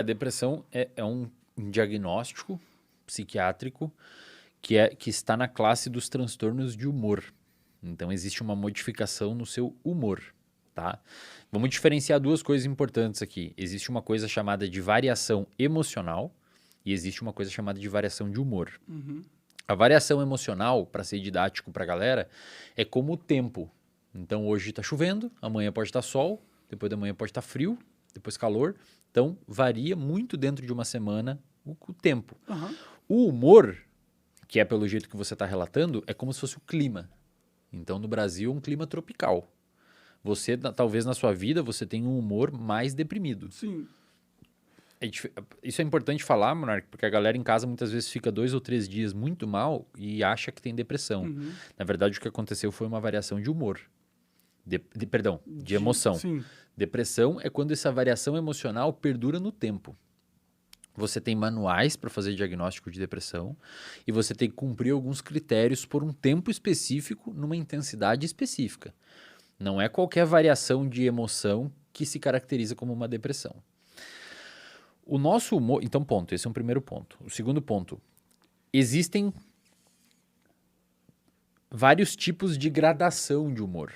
A depressão é um diagnóstico psiquiátrico que está na classe dos transtornos de humor. Então, existe uma modificação no seu humor, tá? Vamos diferenciar duas coisas importantes aqui. Existe uma coisa chamada de variação emocional e existe uma coisa chamada de variação de humor. Uhum. A variação emocional, para ser didático para a galera, é como o tempo. Então, hoje está chovendo, amanhã pode estar sol, depois da manhã pode estar frio, depois calor. Então, varia muito dentro de uma semana o tempo. Aham. O humor, que é pelo jeito que você está relatando, é como se fosse o clima. Então, no Brasil, um clima tropical. Você, talvez na sua vida, você tenha um humor mais deprimido. Sim. Isso é importante falar, Monark, porque a galera em casa muitas vezes fica 2 ou 3 dias muito mal e acha que tem depressão. Uhum. Na verdade, o que aconteceu foi uma variação de humor. Perdão, de emoção. Sim. Depressão é quando essa variação emocional perdura no tempo. Você tem manuais para fazer diagnóstico de depressão e você tem que cumprir alguns critérios por um tempo específico, numa intensidade específica. Não é qualquer variação de emoção que se caracteriza como uma depressão. O nosso humor... Então, ponto. Esse é um primeiro ponto. O segundo ponto. Existem vários tipos de gradação de humor.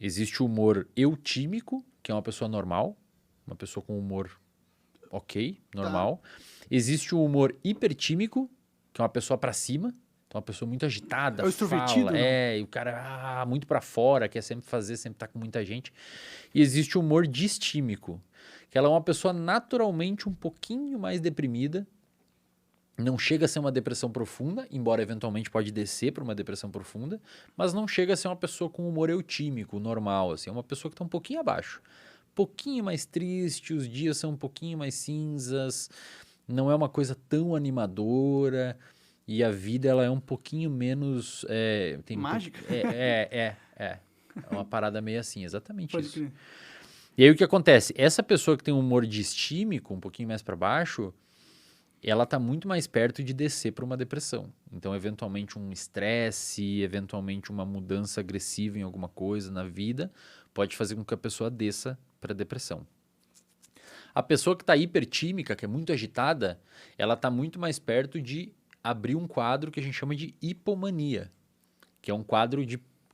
Existe o humor eutímico, que é uma pessoa normal, uma pessoa com humor ok, normal. Existe o humor hipertímico, que é uma pessoa pra cima, então uma pessoa muito agitada, É o extrovertido, não? e o cara muito pra fora, quer sempre fazer, sempre tá com muita gente. E existe o humor distímico, que ela é uma pessoa naturalmente um pouquinho mais deprimida, não chega a ser uma depressão profunda, embora eventualmente pode descer para uma depressão profunda, mas não chega a ser uma pessoa com humor eutímico, normal, assim, é uma pessoa que está um pouquinho abaixo. Um pouquinho mais triste, os dias são um pouquinho mais cinzas, não é uma coisa tão animadora, e a vida ela é um pouquinho menos... Mágica? É uma parada meio assim, exatamente Pode isso. crer. E aí o que acontece? Essa pessoa que tem um humor distímico, um pouquinho mais para baixo, ela está muito mais perto de descer para uma depressão. Então, eventualmente, um estresse, eventualmente uma mudança agressiva em alguma coisa na vida, pode fazer com que a pessoa desça para a depressão. A pessoa que está hipertímica, que é muito agitada, ela está muito mais perto de abrir um quadro que a gente chama de hipomania, que é um quadro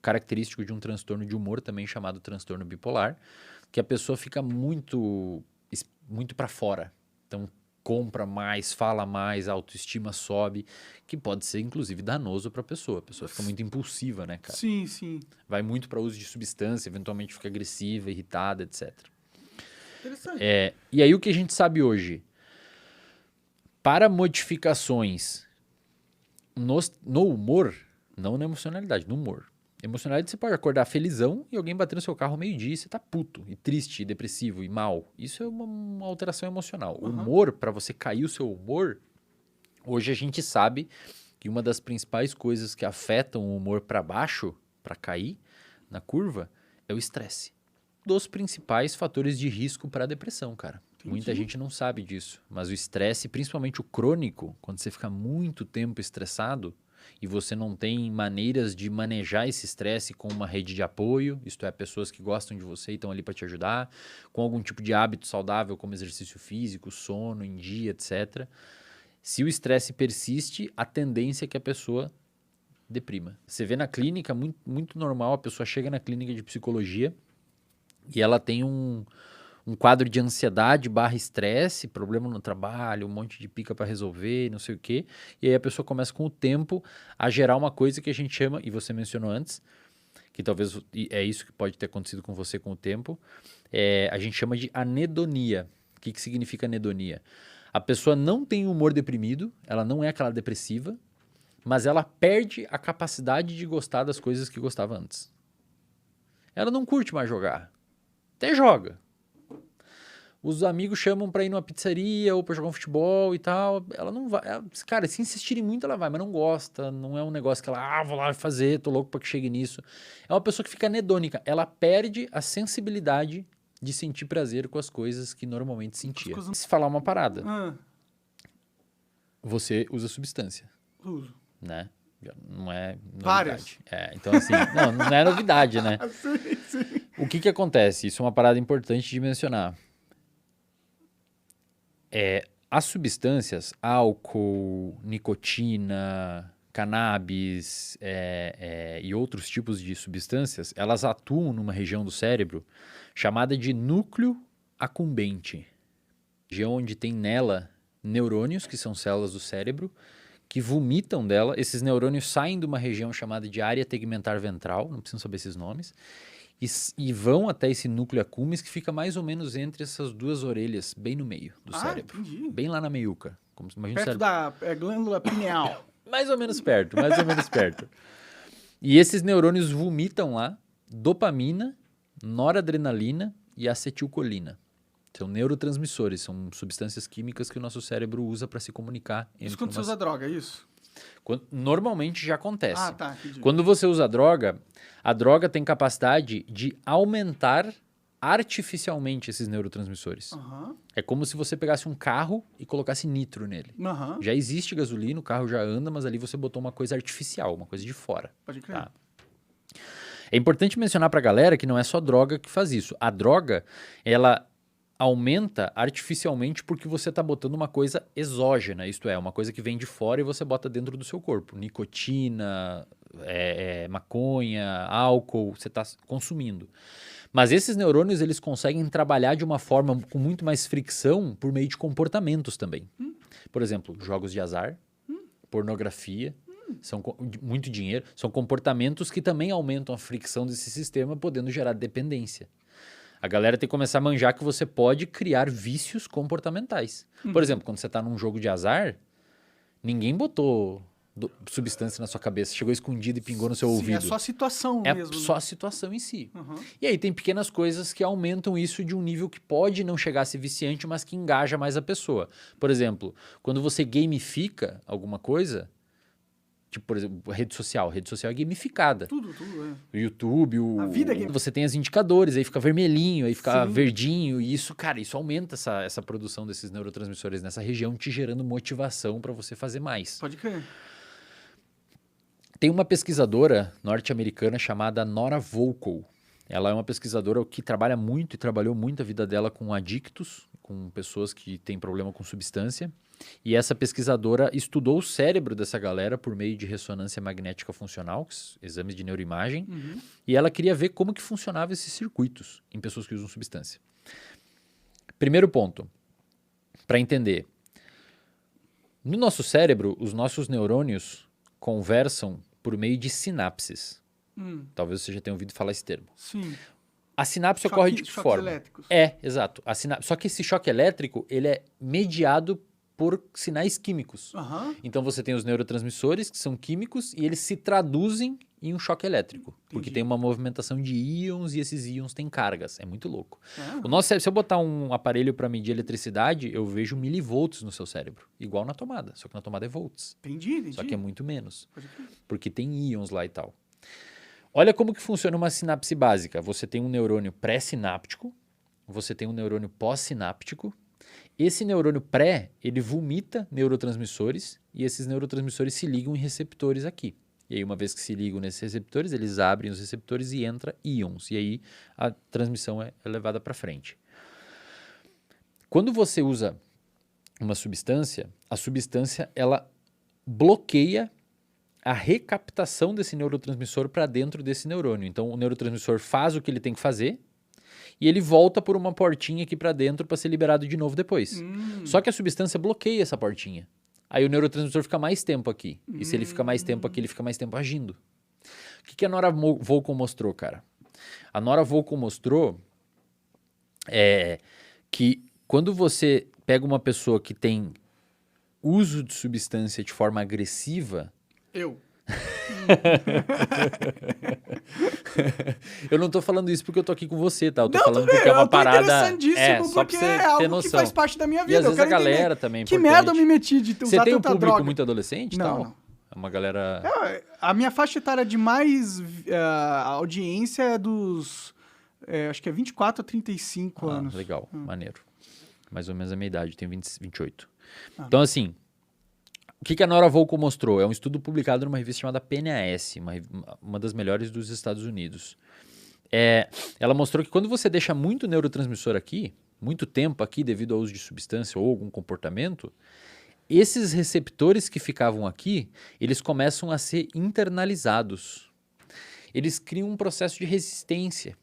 característico de um transtorno de humor, também chamado transtorno bipolar, que a pessoa fica muito para fora. Então, compra mais, fala mais, a autoestima sobe, que pode ser, inclusive, danoso para a pessoa. A pessoa fica muito impulsiva, né, cara? Sim, sim. Vai muito para uso de substância, eventualmente fica agressiva, irritada, etc. Interessante. E aí, o que a gente sabe hoje? Para modificações no humor, não na emocionalidade, no humor. Emocionalidade, você pode acordar felizão e alguém bater no seu carro ao meio-dia e você tá puto, e triste, e depressivo, e mal. Isso é uma alteração emocional. O humor, para você cair o seu humor, hoje a gente sabe que uma das principais coisas que afetam o humor para baixo, para cair na curva, é o estresse. Dos principais fatores de risco para a depressão, cara. Muita gente não sabe disso, mas o estresse, principalmente o crônico, quando você fica muito tempo estressado, e você não tem maneiras de manejar esse estresse com uma rede de apoio, isto é, pessoas que gostam de você e estão ali para te ajudar, com algum tipo de hábito saudável, como exercício físico, sono em dia, etc. Se o estresse persiste, a tendência é que a pessoa deprima. Você vê na clínica, muito, muito normal, a pessoa chega na clínica de psicologia e ela tem um quadro de ansiedade / estresse, problema no trabalho, um monte de pica para resolver, não sei o quê. E aí a pessoa começa com o tempo a gerar uma coisa que a gente chama, e você mencionou antes, que talvez é isso que pode ter acontecido com você com o tempo, a gente chama de anedonia. O que significa anedonia? A pessoa não tem humor deprimido, ela não é aquela depressiva, mas ela perde a capacidade de gostar das coisas que gostava antes. Ela não curte mais jogar. Até joga. Os amigos chamam pra ir numa pizzaria ou pra jogar um futebol e tal. Ela não vai. Cara, se insistirem muito, ela vai, mas não gosta. Não é um negócio que ela, vou lá fazer, tô louco pra que chegue nisso. É uma pessoa que fica anedônica. Ela perde a sensibilidade de sentir prazer com as coisas que normalmente sentia. Se falar uma parada, você usa substância. Uso. Né? Não é novidade. Várias. Então, assim, não é novidade, né? Sim. O que acontece? Isso é uma parada importante de mencionar. As substâncias, álcool, nicotina, cannabis e outros tipos de substâncias, elas atuam numa região do cérebro chamada de núcleo accumbente. Região onde tem nela neurônios, que são células do cérebro, que vomitam dela. Esses neurônios saem de uma região chamada de área tegmentar ventral, não precisam saber esses nomes, e vão até esse núcleo accumbens, que fica mais ou menos entre essas duas orelhas, bem no meio do cérebro. Entendi. Bem lá na meiuca. Perto da glândula pineal. Mais ou menos perto, mais ou menos perto. E esses neurônios vomitam lá dopamina, noradrenalina e acetilcolina. São neurotransmissores, são substâncias químicas que o nosso cérebro usa para se comunicar. Isso quando você usa droga, é isso? Normalmente já acontece. Ah, tá, entendi. Quando você usa a droga tem capacidade de aumentar artificialmente esses neurotransmissores. É como se você pegasse um carro e colocasse nitro nele. Já existe gasolina, o carro já anda, mas ali você botou uma coisa artificial, uma coisa de fora. Pode crer. Tá? É importante mencionar pra galera que não é só droga que faz isso. A droga, ela aumenta artificialmente porque você está botando uma coisa exógena, isto é, uma coisa que vem de fora e você bota dentro do seu corpo. Nicotina, maconha, álcool, você está consumindo. Mas esses neurônios, eles conseguem trabalhar de uma forma com muito mais fricção por meio de comportamentos também. Por exemplo, jogos de azar, pornografia, muito dinheiro, são comportamentos que também aumentam a fricção desse sistema, podendo gerar dependência. A galera tem que começar a manjar que você pode criar vícios comportamentais. Por exemplo, quando você está num jogo de azar, ninguém botou substância na sua cabeça, chegou escondido e pingou no seu ouvido. É só a situação mesmo. É só a situação em si. E aí tem pequenas coisas que aumentam isso de um nível que pode não chegar a ser viciante, mas que engaja mais a pessoa. Por exemplo, quando você gamifica alguma coisa, tipo, por exemplo, rede social é gamificada. Tudo, O YouTube, a vida é você tem os indicadores, aí fica vermelhinho, aí fica verdinho, e isso, cara, isso aumenta essa produção desses neurotransmissores nessa região, te gerando motivação para você fazer mais. Pode crer. Tem uma pesquisadora norte-americana chamada Nora Volkow. Ela é uma pesquisadora que trabalha muito e trabalhou muito a vida dela com adictos, com pessoas que têm problema com substância. E essa pesquisadora estudou o cérebro dessa galera por meio de ressonância magnética funcional, exames de neuroimagem, e ela queria ver como que funcionavam esses circuitos em pessoas que usam substância. Primeiro ponto, para entender. No nosso cérebro, os nossos neurônios conversam por meio de sinapses. Talvez você já tenha ouvido falar esse termo. Sim. A sinapse ocorre de que forma? Elétricos. Exato. Só que esse choque elétrico, ele é mediado por sinais químicos. Então você tem os neurotransmissores, que são químicos, e eles se traduzem em um choque elétrico. Porque tem uma movimentação de íons e esses íons têm cargas. É muito louco. O nosso cérebro, se eu botar um aparelho para medir eletricidade, eu vejo milivolts no seu cérebro. Igual na tomada, só que na tomada é volts. Entendi. Só que é muito menos. Porque tem íons lá e tal. Olha como que funciona uma sinapse básica. Você tem um neurônio pré-sináptico, você tem um neurônio pós-sináptico. Esse neurônio pré, ele vomita neurotransmissores e esses neurotransmissores se ligam em receptores aqui. E aí, uma vez que se ligam nesses receptores, eles abrem os receptores e entra íons. E aí, a transmissão é levada para frente. Quando você usa uma substância, a substância, ela bloqueia a recaptação desse neurotransmissor para dentro desse neurônio. Então, o neurotransmissor faz o que ele tem que fazer e ele volta por uma portinha aqui para dentro para ser liberado de novo depois. Só que a substância bloqueia essa portinha. Aí o neurotransmissor fica mais tempo aqui. E se ele fica mais tempo aqui, ele fica mais tempo agindo. O que a Nora Volkow mostrou, cara? A Nora Volkow mostrou que quando você pega uma pessoa que tem uso de substância de forma agressiva... Eu não tô falando isso porque eu tô aqui com você, tá? Eu tô falando porque é uma parada... só pra você ter noção. Que faz parte da minha vida. E às vezes a galera também é importante. Que merda eu me meti de usar tanta droga. Você tem um público muito adolescente e tal? Não. É uma galera... A minha faixa etária de mais audiência é dos... acho que é 24 a 35 anos. Legal, maneiro. Mais ou menos a minha idade, tenho 28. Então, assim... O que a Nora Volkow mostrou? É um estudo publicado numa revista chamada PNAS, uma das melhores dos Estados Unidos. Ela mostrou que quando você deixa muito neurotransmissor aqui, muito tempo aqui devido ao uso de substância ou algum comportamento, esses receptores que ficavam aqui, eles começam a ser internalizados. Eles criam um processo de resistência.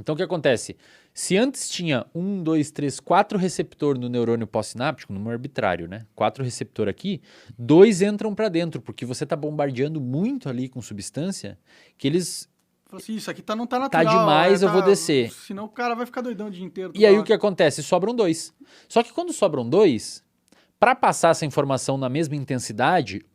Então, o que acontece? Se antes tinha 1, 2, 3, 4 receptores no neurônio pós-sináptico, número arbitrário, né? 4 receptores aqui, 2 entram para dentro, porque você está bombardeando muito ali com substância, que eles... Assim, isso aqui não tá natural. Tá demais, eu vou descer. Senão o cara vai ficar doidão o dia inteiro. E aí o que acontece? Sobram 2. Só que quando sobram 2, para passar essa informação na mesma intensidade,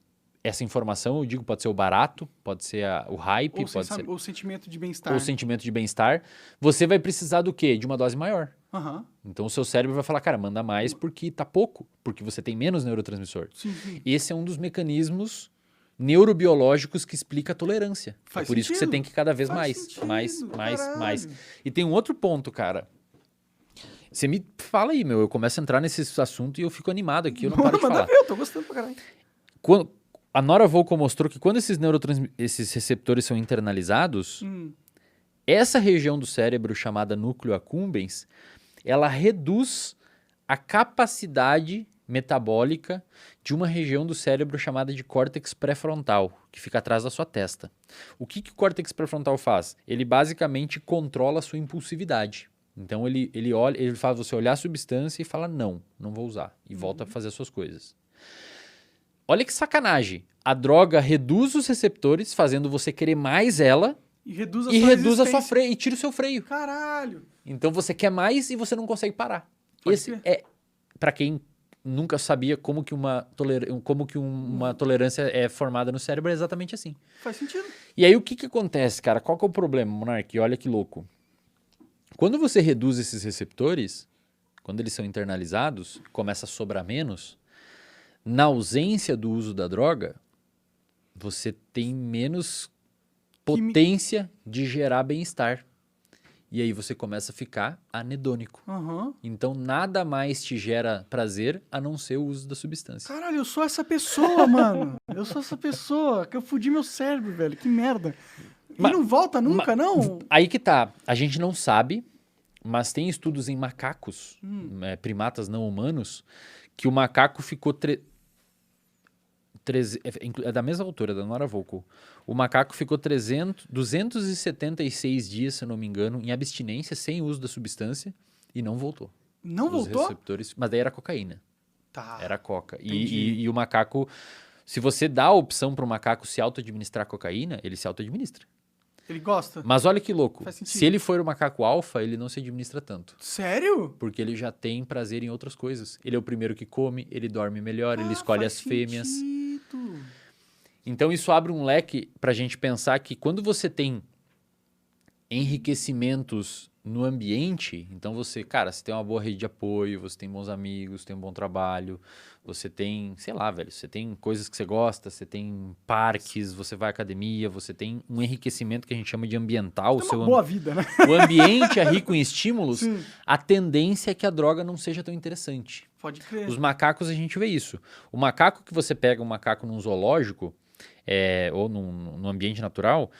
essa informação, eu digo, pode ser o barato, pode ser o hype, pode ser... o sentimento de bem-estar. Ou o sentimento de bem-estar, você vai precisar do quê? De uma dose maior. Uhum. Então o seu cérebro vai falar, cara, manda mais porque tá pouco, porque você tem menos neurotransmissor. Sim. Esse é um dos mecanismos neurobiológicos que explica a tolerância. Faz É por isso que você tem que cada vez mais. E tem um outro ponto, cara. Você me fala aí, meu, eu começo a entrar nesse assunto e eu fico animado aqui, eu não paro de falar. Eu tô gostando pra caralho. A Nora Volkow mostrou que quando esses receptores são internalizados, essa região do cérebro chamada núcleo accumbens, ela reduz a capacidade metabólica de uma região do cérebro chamada de córtex pré-frontal, que fica atrás da sua testa. O que o córtex pré-frontal faz? Ele basicamente controla a sua impulsividade. Então ele olha, ele faz você olhar a substância e fala não vou usar, e volta a fazer as suas coisas. Olha que sacanagem. A droga reduz os receptores, fazendo você querer mais ela e reduz a sua freio e tira o seu freio. Caralho. Então você quer mais e você não consegue parar. Esse é, para quem nunca sabia como que uma tolerância é formada no cérebro, é exatamente assim. Faz sentido. E aí o que acontece, cara? Qual que é o problema, Monark? Olha que louco. Quando você reduz esses receptores, quando eles são internalizados, começa a sobrar menos, na ausência do uso da droga, você tem menos potência de gerar bem-estar. E aí você começa a ficar anedônico. Uhum. Então nada mais te gera prazer a não ser o uso da substância. Caralho, eu sou essa pessoa, mano. Eu sou essa pessoa que eu fudi meu cérebro, velho. Que merda. E não volta nunca, não? Aí que tá. A gente não sabe, mas tem estudos em macacos, primatas não humanos, que o macaco ficou... É da mesma autora, da Nora Volkow. O macaco ficou 276 dias, se eu não me engano, em abstinência, sem uso da substância, e não voltou. Não voltou? Receptores, mas daí era cocaína. Tá. Era coca. E o macaco, se você dá a opção para o macaco se auto-administrar cocaína, ele se auto-administra. Ele gosta? Mas olha que louco. Faz sentido. Se ele for o macaco alfa, ele não se administra tanto. Sério? Porque ele já tem prazer em outras coisas. Ele é o primeiro que come, ele dorme melhor, ele escolhe as fêmeas. Então isso abre um leque para a gente pensar que quando você tem enriquecimentos no ambiente, então você tem uma boa rede de apoio, você tem bons amigos, tem um bom trabalho, você tem, sei lá, velho, você tem coisas que você gosta, você tem parques, você vai à academia, você tem um enriquecimento que a gente chama de ambiental. Tem uma boa vida, né? O ambiente é rico em estímulos, Sim. A tendência é que a droga não seja tão interessante. Pode crer. Os macacos a gente vê isso. O macaco que você pega um macaco num zoológico, ou num ambiente natural,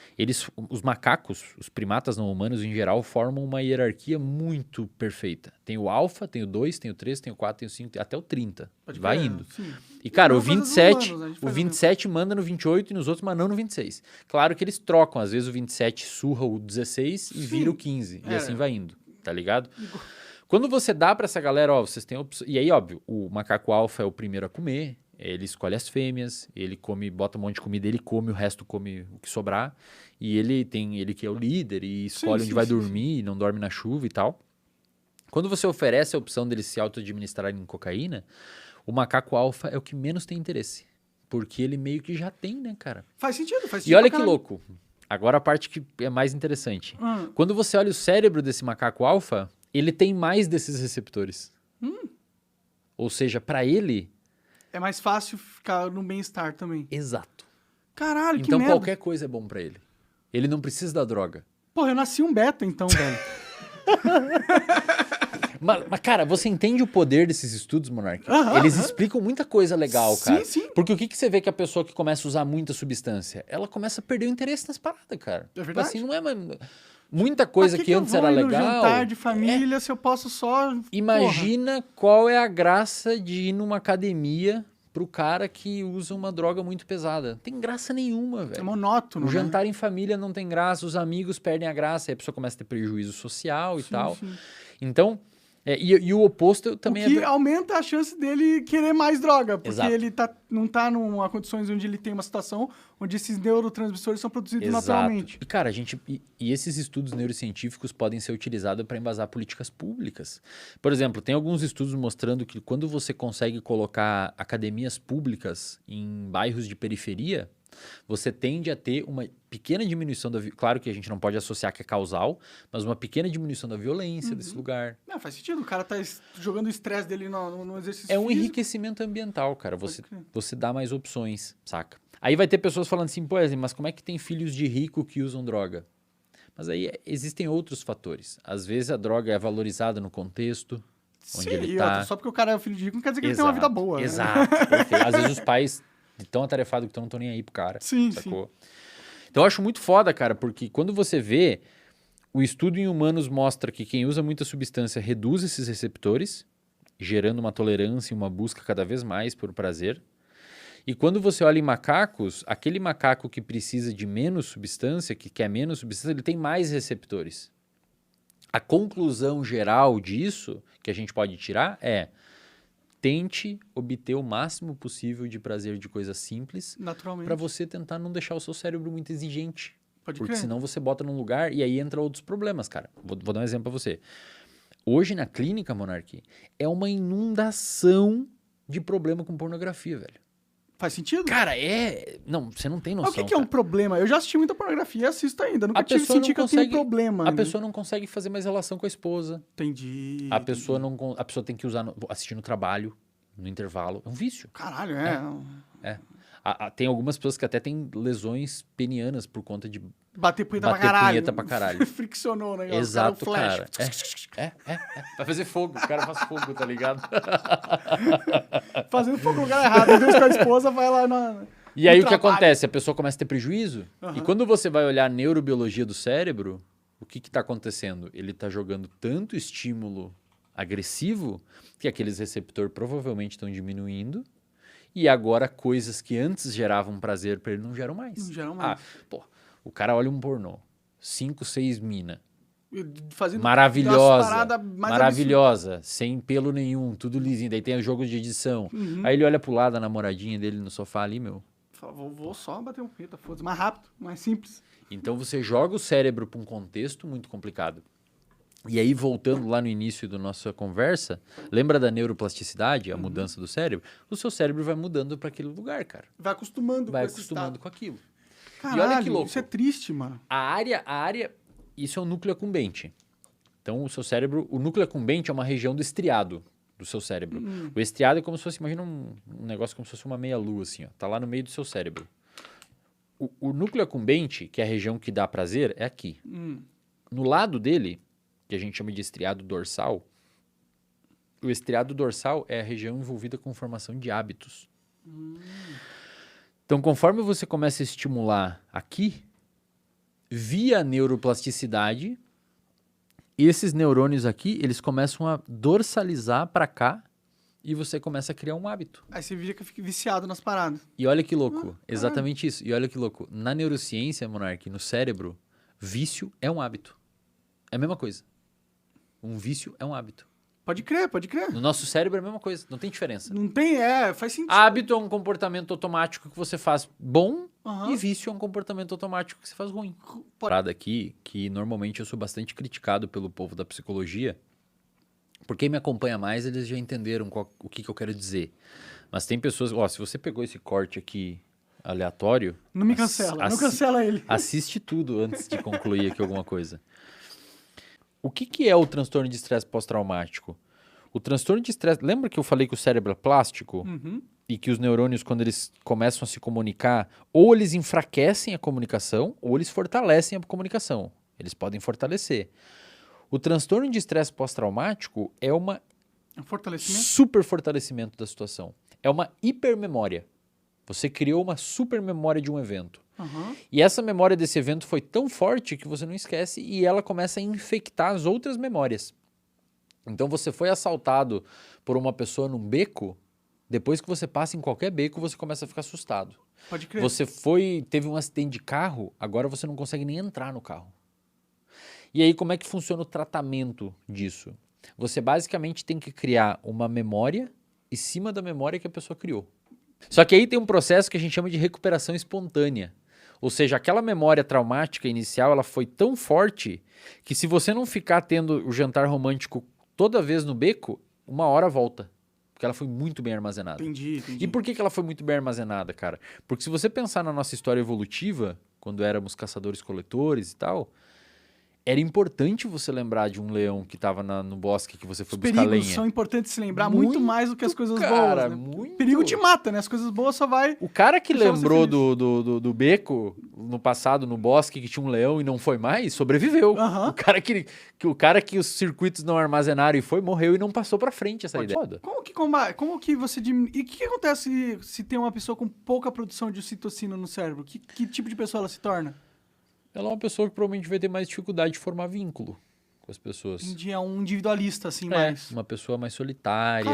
os macacos, os primatas não humanos em geral, formam uma hierarquia muito perfeita. Tem o alfa, tem o 2, tem o 3, tem o 4, tem o 5, cara, até o 30. Vai indo. Sim. E, cara, Não, o 27 manda no 28 e nos outros, mas não no 26. Claro que eles trocam. Às vezes o 27 surra o 16 e vira o 15. E assim vai indo, tá ligado? Quando você dá pra essa galera, vocês têm opção. E aí, óbvio, o macaco alfa é o primeiro a comer. Ele escolhe as fêmeas, ele come, bota um monte de comida, ele come, o resto come o que sobrar. E ele que é o líder e escolhe onde vai dormir, não dorme na chuva e tal. Quando você oferece a opção dele se auto-administrar em cocaína, o macaco alfa é o que menos tem interesse. Porque ele meio que já tem, né, cara? Faz sentido. E olha que louco. Agora a parte que é mais interessante. Quando você olha o cérebro desse macaco alfa, ele tem mais desses receptores. Ou seja, para ele... É mais fácil ficar no bem-estar também. Exato. Caralho, que merda. Então qualquer coisa é bom pra ele. Ele não precisa da droga. Porra, eu nasci um beta então, velho. mas, cara, você entende o poder desses estudos, Monark? Eles explicam muita coisa legal, cara. Sim. Porque o que você vê que a pessoa que começa a usar muita substância? Ela começa a perder o interesse nas paradas, cara. É verdade. Assim, Muita coisa que antes era eu vou ir legal. no jantar de família se eu posso só... Imagina qual é a graça de ir numa academia pro cara que usa uma droga muito pesada. Não tem graça nenhuma, É velho. monótono, O né? jantar em família não tem graça, os amigos perdem a graça, aí a pessoa começa a ter prejuízo social e tal. Sim. Então, e o oposto também O que aumenta a chance dele querer mais droga, porque Exato. ele não tá numa condições onde ele tem uma situação onde esses neurotransmissores são produzidos Exato. naturalmente. E, cara, e esses estudos neurocientíficos podem ser utilizados para embasar políticas públicas. Por exemplo, tem alguns estudos mostrando que quando você consegue colocar academias públicas em bairros de periferia, você tende a ter uma pequena diminuição da... Claro que a gente não pode associar que é causal, mas uma pequena diminuição da violência desse lugar. Não, faz sentido. O cara tá jogando o estresse dele no exercício É um físico. enriquecimento ambiental, cara. Pode crer. Você dá mais opções, saca? Aí vai ter pessoas falando assim, pô, mas como é que tem filhos de rico que usam droga? Mas aí existem outros fatores. Às vezes a droga é valorizada no contexto onde Sim, ele e tá. outra, só porque o cara é filho de rico não quer dizer que ele tem uma vida boa. Né? Exato, perfeito. Às vezes os pais, de tão atarefados que estão, não estão nem aí pro cara. Sim, sacou? Então eu acho muito foda, cara, porque quando você vê, o estudo em humanos mostra que quem usa muita substância reduz esses receptores, gerando uma tolerância e uma busca cada vez mais por prazer. E quando você olha em macacos, aquele macaco que precisa de menos substância, que quer menos substância, ele tem mais receptores. A conclusão geral disso, que a gente pode tirar, é: tente obter o máximo possível de prazer de coisas simples naturalmente. para você tentar não deixar o seu cérebro muito exigente. Pode Porque crer. senão você bota num lugar e aí entra outros problemas, cara. Vou dar um exemplo para você. Hoje na clínica, Monark, é uma inundação de problema com pornografia, velho. Faz sentido? Cara, Não, você não tem noção. Mas o que é um problema? Eu já assisti muita pornografia e assisto ainda. Nunca tive senti que eu tenho problema. A pessoa não consegue fazer mais relação com a esposa. Entendi. A pessoa tem que usar assistir no trabalho, no intervalo. É um vício. Caralho, Tem algumas pessoas que até têm lesões penianas por conta de bater punheta pra caralho. Friccionou o negócio. Exato, cara. Vai fazer fogo, o cara faz fogo, tá ligado? Fazendo fogo no lugar errado. Às vezes com a esposa vai lá na... E aí o que acontece? A pessoa começa a ter prejuízo. Uhum. E quando você vai olhar a neurobiologia do cérebro, o que está acontecendo? Ele está jogando tanto estímulo agressivo que aqueles receptores provavelmente estão diminuindo. E agora coisas que antes geravam prazer para ele não geram mais. Não geram mais. O cara olha um pornô, 5, 6 mina. Fazendo maravilhosa, sem pelo nenhum, tudo lisinho. Daí tem os jogos de edição. Uhum. Aí ele olha pro lado, a namoradinha dele no sofá ali, meu. Fala, vou só bater um punheta, foda-se. Mais rápido, mais simples. Então você joga o cérebro para um contexto muito complicado. E aí, voltando lá no início da nossa conversa, lembra da neuroplasticidade, a mudança do cérebro? O seu cérebro vai mudando para aquele lugar, cara. Vai acostumando com aquilo. Caralho, e olha que louco. Isso é triste, mano. A área, isso é o núcleo accumbente. Então, o seu cérebro, o núcleo accumbente é uma região do estriado do seu cérebro. O estriado é como se fosse, imagina um negócio como se fosse uma meia-lua, assim, ó. Tá lá no meio do seu cérebro. O núcleo accumbente, que é a região que dá prazer, é aqui. No lado dele, que a gente chama de estriado dorsal, o estriado dorsal é a região envolvida com formação de hábitos. Então, conforme você começa a estimular aqui, via neuroplasticidade, esses neurônios aqui, eles começam a dorsalizar para cá e você começa a criar um hábito. Aí você vira que fica viciado nas paradas. E olha que louco, exatamente isso. E olha que louco, na neurociência, Monark, no cérebro, vício é um hábito. É a mesma coisa. Um vício é um hábito. Pode crer. No nosso cérebro é a mesma coisa, não tem diferença. Não tem, faz sentido. Hábito é um comportamento automático que você faz bom e vício é um comportamento automático que você faz ruim. Parada aqui, que normalmente eu sou bastante criticado pelo povo da psicologia. Por quem me acompanha mais, eles já entenderam o que eu quero dizer. Mas tem pessoas... se você pegou esse corte aqui aleatório... Não me cancela, não cancela ele. Assiste tudo antes de concluir aqui alguma coisa. O que é o transtorno de estresse pós-traumático? O transtorno de estresse... Lembra que eu falei que o cérebro é plástico? E que os neurônios, quando eles começam a se comunicar, ou eles enfraquecem a comunicação, ou eles fortalecem a comunicação. Eles podem fortalecer. O transtorno de estresse pós-traumático é um super fortalecimento da situação. É uma hipermemória. Você criou uma super memória de um evento. Aham. E essa memória desse evento foi tão forte que você não esquece e ela começa a infectar as outras memórias. Então você foi assaltado por uma pessoa num beco, depois que você passa em qualquer beco, você começa a ficar assustado. Pode crer. Você teve um acidente de carro, agora você não consegue nem entrar no carro. E aí como é que funciona o tratamento disso? Você basicamente tem que criar uma memória em cima da memória que a pessoa criou. Só que aí tem um processo que a gente chama de recuperação espontânea. Ou seja, aquela memória traumática inicial, ela foi tão forte que se você não ficar tendo o jantar romântico toda vez no beco, uma hora volta. Porque ela foi muito bem armazenada. Entendi. E por que ela foi muito bem armazenada, cara? Porque se você pensar na nossa história evolutiva, quando éramos caçadores-coletores e tal, era importante você lembrar de um leão que estava no bosque que você foi Os buscar perigos lenha. são importantes se lembrar muito mais do que as coisas cara, boas, né? muito. O perigo te mata, né? As coisas boas só vai... O cara que deixar você lembrou feliz. do beco no passado, no bosque, que tinha um leão e não foi mais, sobreviveu. Aham. O cara que os circuitos não armazenaram e foi, morreu e não passou pra frente essa ideia. Foda. Como que você diminui... E o que acontece se tem uma pessoa com pouca produção de ocitocina no cérebro? Que tipo de pessoa ela se torna? Ela é uma pessoa que provavelmente vai ter mais dificuldade de formar vínculo com as pessoas. É um individualista, assim, É, mais... uma pessoa mais solitária. Cara,